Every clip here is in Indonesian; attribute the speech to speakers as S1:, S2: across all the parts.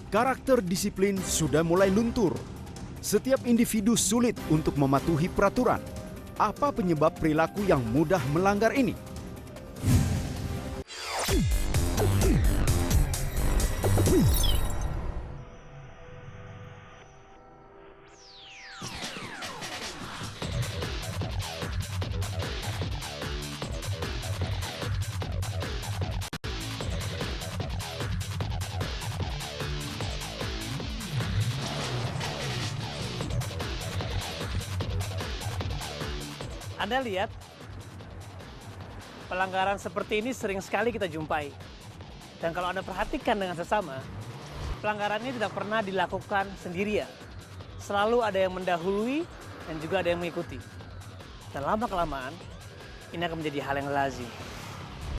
S1: Karakter disiplin sudah mulai luntur. Setiap individu sulit untuk mematuhi peraturan. Apa penyebab perilaku yang mudah melanggar ini?
S2: Anda lihat, pelanggaran seperti ini sering sekali kita jumpai. Dan kalau Anda perhatikan dengan sesama, pelanggaran ini tidak pernah dilakukan sendirian. Selalu ada yang mendahului dan juga ada yang mengikuti. Dan lama-kelamaan, ini akan menjadi hal yang lazim.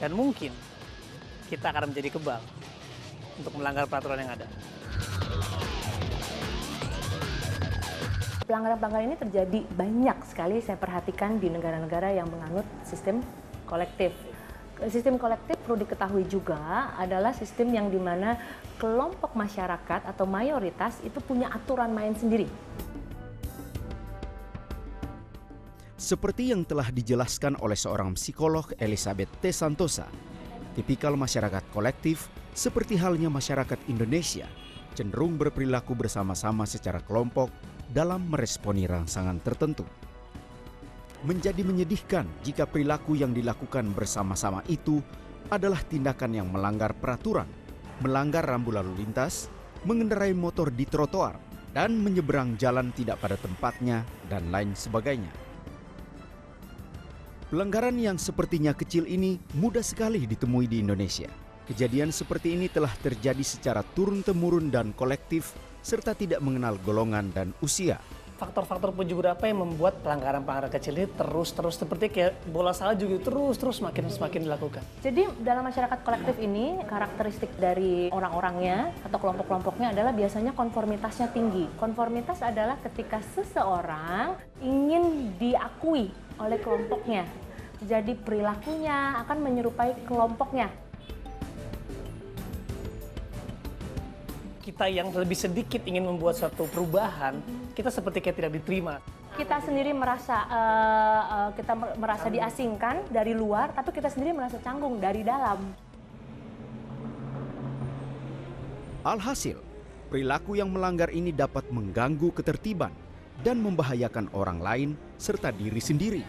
S2: Dan mungkin kita akan menjadi kebal untuk melanggar peraturan yang ada.
S3: Pelanggaran-pelanggaran ini terjadi banyak sekali saya perhatikan di negara-negara yang menganut sistem kolektif. Sistem kolektif perlu diketahui juga adalah sistem yang dimana kelompok masyarakat atau mayoritas itu punya aturan main sendiri.
S1: Seperti yang telah dijelaskan oleh seorang psikolog Elizabeth T. Santosa, tipikal masyarakat kolektif seperti halnya masyarakat Indonesia cenderung berperilaku bersama-sama secara kelompok dalam meresponi rangsangan tertentu. Menjadi menyedihkan jika perilaku yang dilakukan bersama-sama itu adalah tindakan yang melanggar peraturan, melanggar rambu lalu lintas, mengendarai motor di trotoar, dan menyeberang jalan tidak pada tempatnya, dan lain sebagainya. Pelanggaran yang sepertinya kecil ini mudah sekali ditemui di Indonesia. Kejadian seperti ini telah terjadi secara turun-temurun dan kolektif, serta tidak mengenal golongan dan usia.
S2: Faktor-faktor penyebab apa yang membuat pelanggaran-pelanggaran kecil ini terus seperti kayak bola salju gitu, terus semakin dilakukan.
S3: Jadi dalam masyarakat kolektif ini karakteristik dari orang-orangnya atau kelompok-kelompoknya adalah biasanya konformitasnya tinggi. Konformitas adalah ketika seseorang ingin diakui oleh kelompoknya. Jadi perilakunya akan menyerupai kelompoknya.
S2: Kita yang lebih sedikit ingin membuat suatu perubahan, kita seperti kayak tidak diterima.
S3: Kita sendiri merasa diasingkan dari luar, tapi kita sendiri merasa canggung dari dalam.
S1: Alhasil, perilaku yang melanggar ini dapat mengganggu ketertiban dan membahayakan orang lain serta diri sendiri.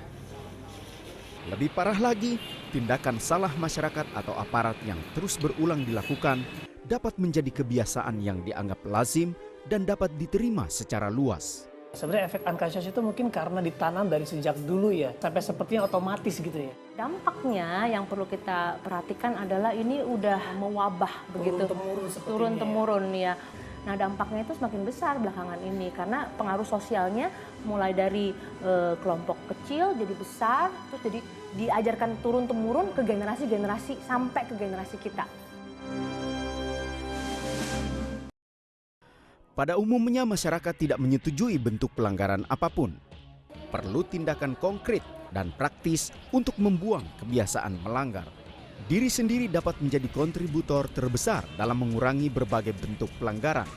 S1: Lebih parah lagi, tindakan salah masyarakat atau aparat yang terus berulang dilakukan dapat menjadi kebiasaan yang dianggap lazim dan dapat diterima secara luas.
S2: Sebenarnya efek unconscious itu mungkin karena ditanam dari sejak dulu ya, sampai sepertinya otomatis gitu ya.
S3: Dampaknya yang perlu kita perhatikan adalah ini udah mewabah begitu, turun-temurun ya. Nah dampaknya itu semakin besar belakangan ini karena pengaruh sosialnya mulai dari kelompok kecil jadi besar, terus jadi diajarkan turun-temurun ke generasi-generasi sampai ke generasi kita.
S1: Pada umumnya masyarakat tidak menyetujui bentuk pelanggaran apapun. Perlu tindakan konkret dan praktis untuk membuang kebiasaan melanggar. Diri sendiri dapat menjadi kontributor terbesar dalam mengurangi berbagai bentuk pelanggaran.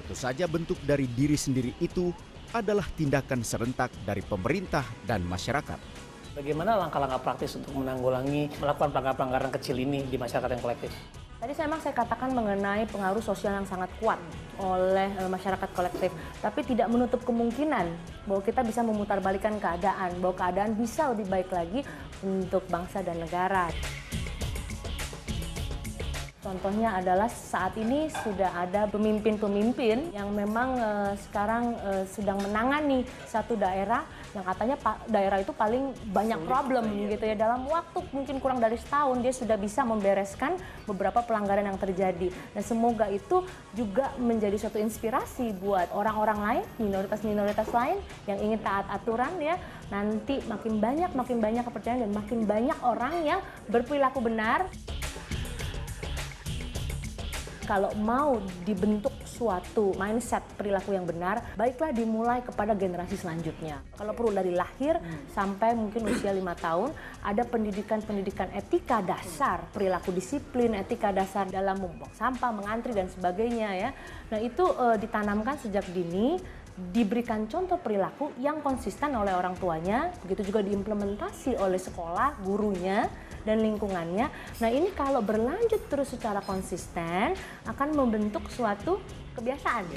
S1: Tentu saja bentuk dari diri sendiri itu adalah tindakan serentak dari pemerintah dan masyarakat.
S2: Bagaimana langkah-langkah praktis untuk menanggulangi melakukan pelanggaran-pelanggaran kecil ini di masyarakat yang kolektif?
S3: Tadi memang saya katakan mengenai pengaruh sosial yang sangat kuat oleh masyarakat kolektif. Tapi tidak menutup kemungkinan bahwa kita bisa memutarbalikkan keadaan, bahwa keadaan bisa lebih baik lagi untuk bangsa dan negara. Contohnya adalah saat ini sudah ada pemimpin-pemimpin yang memang sekarang sedang menangani satu daerah yang katanya daerah itu paling banyak problem gitu ya. Dalam waktu mungkin kurang dari setahun dia sudah bisa membereskan beberapa pelanggaran yang terjadi. Dan semoga itu juga menjadi suatu inspirasi buat orang-orang lain, minoritas-minoritas lain yang ingin taat aturan ya. Nanti makin banyak kepercayaan dan makin banyak orang yang berperilaku benar. Kalau mau dibentuk suatu mindset perilaku yang benar, baiklah dimulai kepada generasi selanjutnya. Kalau perlu dari lahir sampai mungkin usia 5 tahun, ada pendidikan-pendidikan etika dasar, perilaku disiplin, etika dasar dalam membuang sampah, mengantri dan sebagainya ya. Nah itu ditanamkan sejak dini, diberikan contoh perilaku yang konsisten oleh orang tuanya, begitu juga diimplementasi oleh sekolah, gurunya, dan lingkungannya. Nah ini kalau berlanjut terus secara konsisten akan membentuk suatu kebiasaan.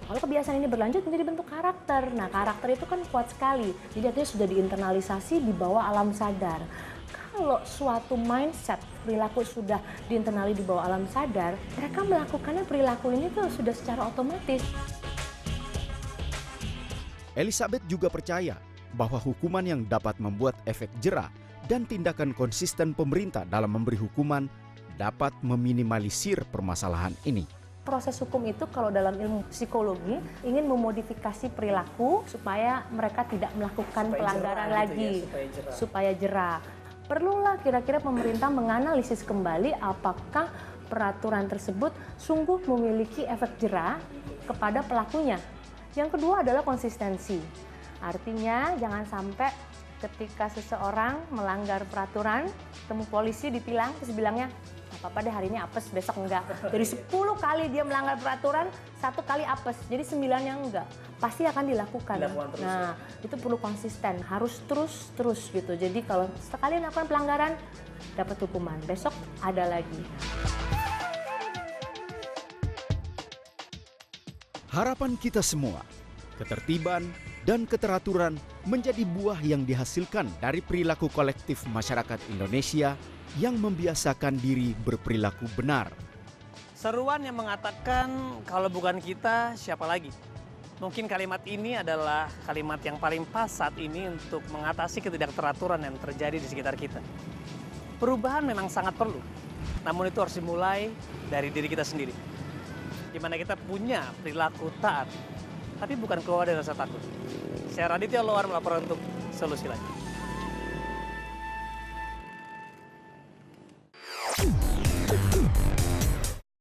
S3: Kalau kebiasaan ini berlanjut menjadi bentuk karakter. Nah karakter itu kan kuat sekali, jadi artinya sudah diinternalisasi di bawah alam sadar. Kalau suatu mindset perilaku sudah diinternali di bawah alam sadar, mereka melakukannya perilaku ini tuh sudah secara otomatis.
S1: Elizabeth juga percaya bahwa hukuman yang dapat membuat efek jera dan tindakan konsisten pemerintah dalam memberi hukuman dapat meminimalisir permasalahan ini.
S3: Proses hukum itu kalau dalam ilmu psikologi ingin memodifikasi perilaku supaya mereka tidak melakukan pelanggaran lagi, supaya jera. Perlulah kira-kira pemerintah menganalisis kembali apakah peraturan tersebut sungguh memiliki efek jera kepada pelakunya. Yang kedua adalah konsistensi. Artinya jangan sampai ketika seseorang melanggar peraturan, ketemu polisi ditilang terus bilangnya, apa-apa deh hari ini apes, besok enggak. Dari 10 kali dia melanggar peraturan, 1 kali apes, jadi 9-nya enggak. Pasti akan dilakukan. Nah, itu perlu konsisten, harus terus gitu. Jadi kalau sekali melakukan pelanggaran, dapat hukuman. Besok ada lagi.
S1: Harapan kita semua, ketertiban dan keteraturan menjadi buah yang dihasilkan dari perilaku kolektif masyarakat Indonesia yang membiasakan diri berperilaku benar.
S2: Seruan yang mengatakan kalau bukan kita, siapa lagi? Mungkin kalimat ini adalah kalimat yang paling pas saat ini untuk mengatasi ketidakteraturan yang terjadi di sekitar kita. Perubahan memang sangat perlu, namun itu harus dimulai dari diri kita sendiri. Di mana kita punya perilaku taat, tapi bukan keluar dari rasa takut. Saya Raditya Loar melaporkan untuk Solusi Lain.